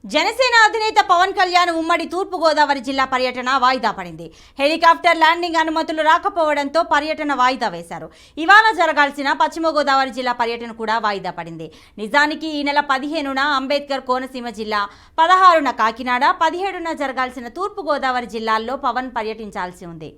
జనసేన అధినేత పవన్ కళ్యాణ్ ఉమ్మడి తూర్పు గోదావరి జిల్లా పర్యటన వాయిదా పడింది. హెలికాప్టర్ ల్యాండింగ్ అనుమతులు రాకపోవడంతో పర్యటన వాయిదా వేశారు. ఇవాళ జరగాల్సిన పశ్చిమ గోదావరి జిల్లా పర్యటన కూడా వాయిదా పడింది. నిజానికి ఈ నెల 15న అంబేద్కర్ కోనసీమ జిల్లా, 16న కాకినాడ, 17న జరగాల్సిన తూర్పు గోదావరి జిల్లాల్లో పవన్ పర్యటించాల్సి ఉంది.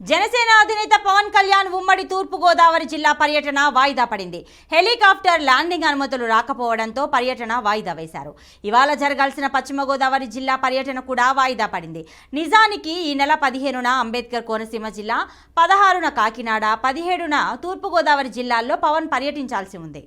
జనసేన అధినేత పవన్ కళ్యాణ్ ఉమ్మడి తూర్పు గోదావరి జిల్లా పర్యటన వాయిదా పడింది. హెలికాప్టర్ ల్యాండింగ్ అనుమతులు రాకపోవడంతో పర్యటన వాయిదా వేశారు. ఇవాళ జరగాల్సిన పశ్చిమ గోదావరి జిల్లా పర్యటన కూడా వాయిదా పడింది. నిజానికి ఈ నెల 15న అంబేద్కర్ కోనసీమ జిల్లా, 16న కాకినాడ, 17న తూర్పు గోదావరి జిల్లాల్లో పవన్ పర్యటించాల్సి ఉంది.